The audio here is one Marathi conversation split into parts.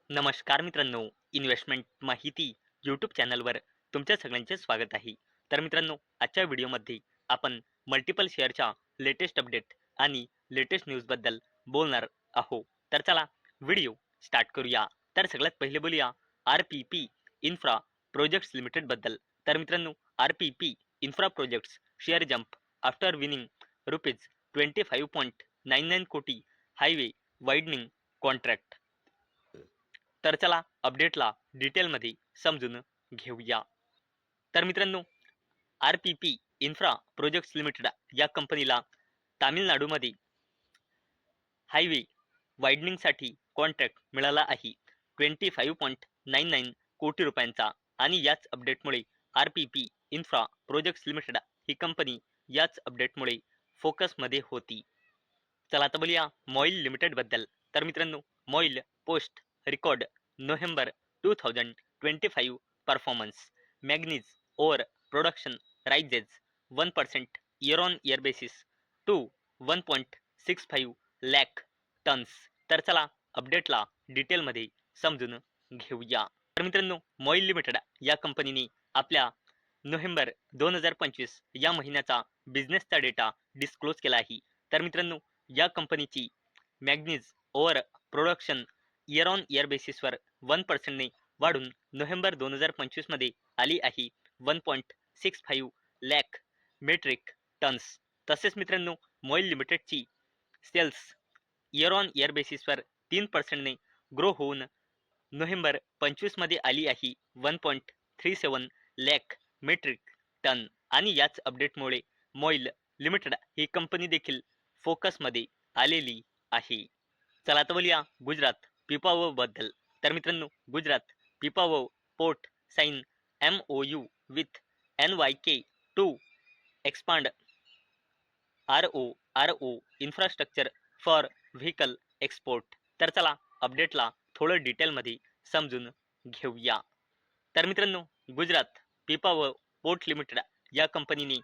नमस्कार मित्रांनो, इन्व्हेस्टमेंट माहिती यूट्यूब चॅनलवर तुमच्या सगळ्यांचे स्वागत आहे. तर मित्रांनो, आजच्या व्हिडिओमध्ये आपण मल्टिपल शेअरच्या लेटेस्ट अपडेट आणि लेटेस्ट न्यूजबद्दल बोलणार आहोत. तर चला व्हिडिओ स्टार्ट करूया. तर सगळ्यात पहिले बोलूया RPP इन्फ्रा प्रोजेक्ट्स लिमिटेडबद्दल. तर मित्रांनो, RPP infra projects share jump after winning ₹25.99 कोटी हायवे वाइडनिंग कॉन्ट्रॅक्ट. तर चला अपडेटला डिटेलमध्ये समजून घेऊया. तर मित्रांनो, RPP इन्फ्रा प्रोजेक्ट्स लिमिटेड या कंपनीला तामिळनाडूमध्ये हायवे वाइडनिंगसाठी कॉन्ट्रॅक्ट मिळाला आहे 25.99 कोटी रुपयांचा. आणि याच अपडेटमुळे RPP इन्फ्रा प्रोजेक्ट्स लिमिटेड ही कंपनी याच अपडेटमुळे फोकसमध्ये होती. चला आता बोलूया मॉइल लिमिटेडबद्दल. तर मित्रांनो, MOIL post record November 2025 performance. Manganese ore production rises 1% year on year basis to 1.65 lakh tons. तर चला अपडेटला डिटेलमध्ये समजून घेऊया. तर मित्रांनो, मॉइल लिमिटेड या कंपनीने आपल्या नोव्हेंबर 2025 या महिन्याचा बिझनेसचा डेटा डिस्क्लोज केला आहे. तर मित्रांनो, या कंपनीची manganese over production year on year बेसिसवर 1% ने वाढून नोव्हेंबर 2025 मध्ये आली आहे 1.65 लॅक मेट्रिक टन्स. तसेच मित्रांनो, मॉइल लिमिटेडची सेल्स इयर ऑन इयर बेसिसवर 3% ने ग्रो होऊन नोव्हेंबर 25 मध्ये आली आहे 1.37 लॅक मेट्रिक टन. आणि याच अपडेटमुळे मॉइल लिमिटेड ही कंपनी देखील फोकसमध्ये आलेली आहे. चला आता बोलूया गुजरात पिपावाव बद्दल. तर मित्रांनो, Gujarat Pipavav port sign MOU with NYK to expand RO infrastructure for vehicle export. तर चला अपडेटला थोडं डिटेलमध्ये समजून घेऊया. तर मित्रांनो, गुजरात पिपावाव पोर्ट लिमिटेड या कंपनीने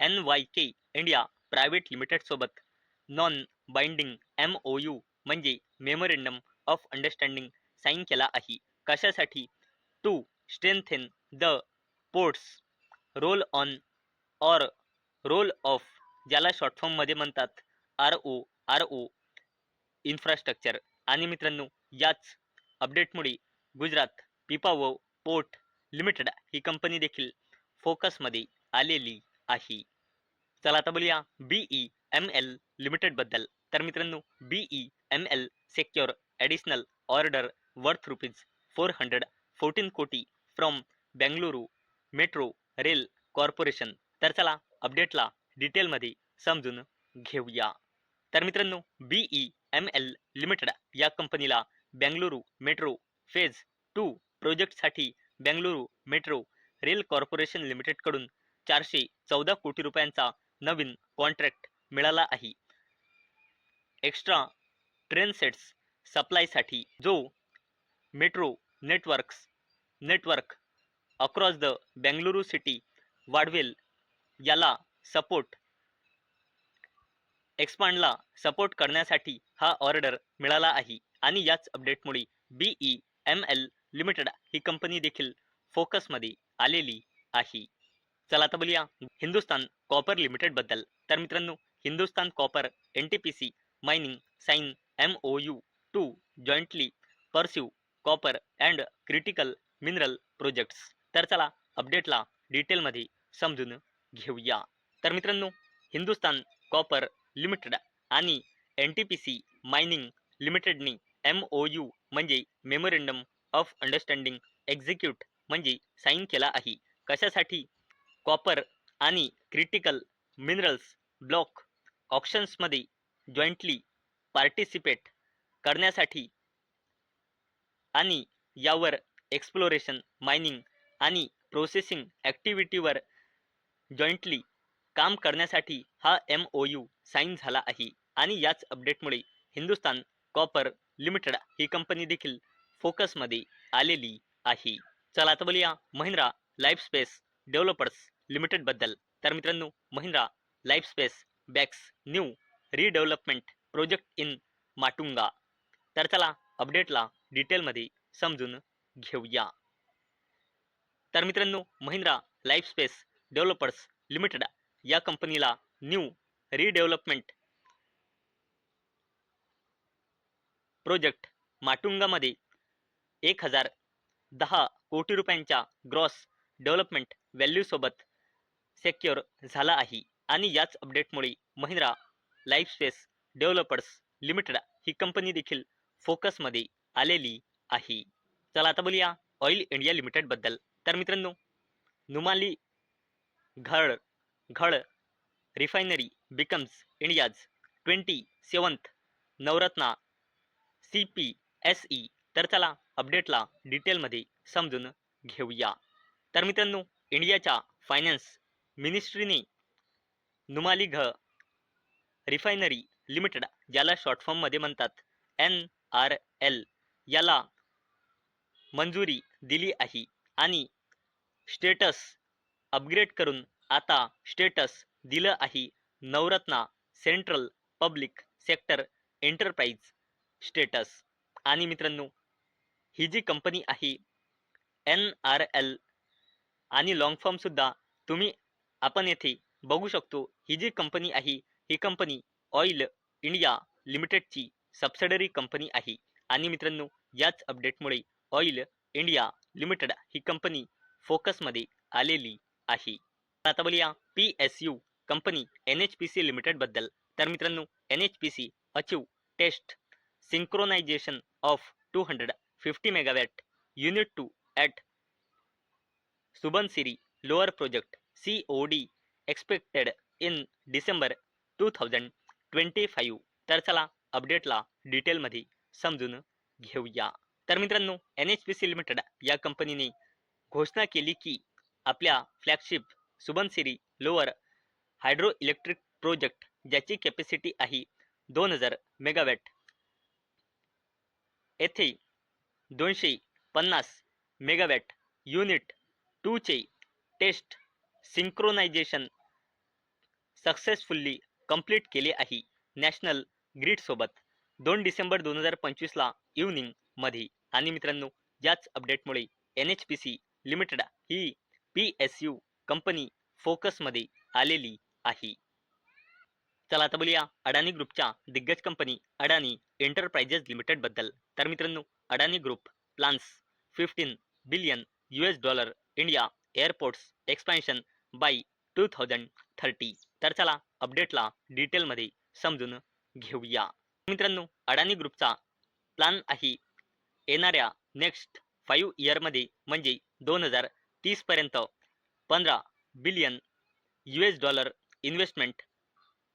NYK इंडिया प्रायव्हेट लिमिटेड सोबत नॉन बाइंडिंग MOU म्हणजे मेमोरेंडम ऑफ अंडरस्टँडिंग साइन केला आहे. कशासाठी? To strengthen the ports roll on or roll off, ज्याला शॉर्ट फॉर्म मध्ये म्हणतात RO इन्फ्रास्ट्रक्चर. आणि मित्रांनो, याच अपडेटमुळे गुजरात पिपावाव पोर्ट लिमिटेड ही कंपनी देखील फोकसमध्ये आलेली आहे. चला आता बोलूया BEML लिमिटेड बद्दल. तर मित्रांनो, BEML secure additional order worth ₹414 कोटी from Bengaluru metro rail corporation. तर चला अपडेटला डिटेलमध्ये समजून घेऊया. तर मित्रांनो, BEML लिमिटेड या कंपनीला बेंगलुरू मेट्रो फेज 2 प्रोजेक्टसाठी बेंगलुरू मेट्रो रेल कॉर्पोरेशन लिमिटेडकडून 414 कोटी रुपयांचा नवीन कॉन्ट्रॅक्ट मिळाला आहे. एक्स्ट्रा ट्रेन सेट्स सप्लायसाठी, जो metro network across the Bengaluru city वाढवेल. याला सपोर्ट एक्सपांडला सपोर्ट करण्यासाठी हा ऑर्डर मिळाला आहे. आणि याच अपडेटमुळे BEML लिमिटेड ही कंपनी देखील फोकसमध्ये आलेली आहे. चला आता बोलूया हिंदुस्तान कॉपर लिमिटेड बद्दल. तर मित्रांनो, Hindustan copper NTPC mining sign MOU to jointly pursue copper and critical mineral projects. तर चला अपडेटला डिटेलमध्ये समजून घेऊया. तर मित्रांनो, हिंदुस्तान कॉपर लिमिटेड आणि NTPC मायनिंग लिमिटेडनी MOU म्हणजे मेमोरेंडम ऑफ अंडरस्टँडिंग एक्झिक्यूट म्हणजे साइन केला आहे. कशासाठी? कॉपर आणि क्रिटिकल मिनरल्स ब्लॉक ऑप्शन्समध्ये जॉईंटली पार्टिसिपेट करण्यासाठी आणि यावर एक्सप्लोरेशन, मायनिंग आणि प्रोसेसिंग ॲक्टिव्हिटीवर जॉईंटली काम करण्यासाठी हा MOU साइन झाला आहे. आणि याच अपडेटमुळे हिंदुस्तान कॉपर लिमिटेड ही कंपनी देखील फोकसमध्ये आलेली आहे. चला आता बोलूया महिंद्रा लाईफस्पेस डेव्हलपर्स लिमिटेड बद्दल. तर मित्रांनो, Mahindra Lifespace backs new redevelopment project in Matunga. तर चला अपडेटला डिटेलमध्ये समजून घेऊया. तर मित्रांनो, महिंद्रा लाईफस्पेस डेव्हलपर्स लिमिटेड या कंपनीला न्यू रिडेव्हलपमेंट प्रोजेक्ट माटुंगामध्ये 1010 कोटी रुपयांच्या ग्रॉस डेव्हलपमेंट व्हॅल्यू सोबत सेक्युअर झाला आहे. आणि याच अपडेटमुळे महिंद्रा लाईफस्पेस डेव्हलपर्स लिमिटेड ही कंपनी देखील फोकसमध्ये आलेली आहे. चला आता बोलूया ऑइल इंडिया लिमिटेड बद्दल. तर मित्रांनो, Numaligarh refinery becomes India's 27th Navratna CPSE. तर चला अपडेटला डिटेलमध्ये समजून घेऊया. तर मित्रांनो, इंडियाच्या फायनान्स मिनिस्ट्रीने नुमालीगढ रिफायनरी लिमिटेड, ज्याला शॉर्ट फॉर्म मध्ये म्हणतात NRL, याला मंजुरी दिली आहे आणि स्टेटस अपग्रेड करून आता स्टेटस दिलं आहे Navratna central public sector enterprise status. आणि मित्रांनो, ही जी कंपनी आहे NRL आणि लॉंग फॉर्म सुद्धा तुम्ही आपण येथे बघू शकतो. ही जी कंपनी आहे ही कंपनी ऑइल इंडिया लिमिटेडची सबसिडरी कंपनी आहे. आणि मित्रांनो, याच अपडेटमुळे ऑइल इंडिया लिमिटेड ही कंपनी फोकसमध्ये आलेली आहे. आता बोलूया PSU कंपनी NHPC लिमिटेड बद्दल. तर मित्रांनो, NHPC achieve test synchronization of 250 megawatt unit 2 at Subansiri lower project COD expected in December 2025. तर चला अपडेटला डिटेलमध्ये समजून घेऊया. तर मित्रांनो, NHPC लिमिटेड या कंपनीने घोषणा केली की आपल्या flagship Subansiri lower hydro electric project, ज्याची कॅपॅसिटी आहे 2000 मेगावॅट, येथे 250 मेगावॅट युनिट 2 चे टेस्ट सिंक्रोनायझेशन सक्सेसफुल्ली कंप्लीट केले आहे नॅशनल ग्रीड सोबत 2 डिसेंबर 2025 ला इव्हनिंग मध्ये. आणि मित्रांनो, याच अपडेटमुळे NHPC लिमिटेड ही PSU कंपनी फोकसमध्ये आलेली आहे. चला आता बोलूया अडानी ग्रुपच्या दिग्गज कंपनी अडानी एंटरप्राइजेस लिमिटेड बद्दल. तर मित्रांनो, Adani group plans $15 billion India airports expansion by 2030. तर चला अपडेटला डिटेलमध्ये समजून घेऊया. मित्रांनो, अडानी ग्रुपचा प्लान आहे येणाऱ्या नेक्स्ट 5 इयरमध्ये म्हणजे 2030 पर्यंत $15 बिलियन इन्व्हेस्टमेंट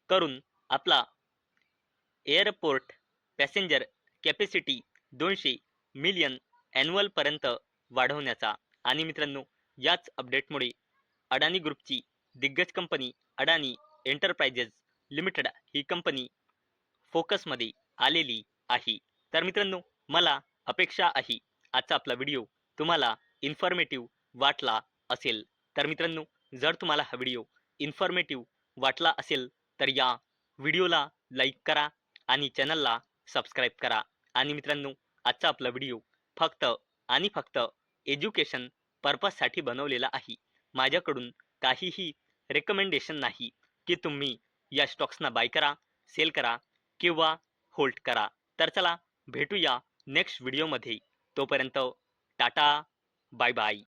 करून आपला airport passenger capacity 200 million annual पर्यंत वाढवण्याचा. आणि मित्रांनो, याच अपडेटमुळे अडानी ग्रुपची दिग्गज कंपनी अडानी एंटरप्राइजेस लिमिटेड ही कंपनी फोकसमध्ये आलेली आहे. तर मित्रांनो, मला अपेक्षा आहे आजचा आपला व्हिडिओ तुम्हाला इन्फॉर्मेटिव्ह वाटला असेल. तर मित्रांनो, जर तुम्हाला हा व्हिडिओ इन्फॉर्मेटिव्ह वाटला असेल तर या व्हिडिओला लाईक करा आणि चॅनलला सबस्क्राईब करा. आणि मित्रांनो, आजचा आपला व्हिडिओ फक्त आणि फक्त एज्युकेशन पर्पजसाठी बनवलेला आहे. माझ्याकडून काहीही रेकमेंडेशन नाही की तुम्ही या स्टॉक्सना बाय करा, सेल करा किंवा होल्ड करा. तर चला भेटूया नेक्स्ट व्हिडिओमध्ये. तोपर्यंत टाटा, बाय बाय.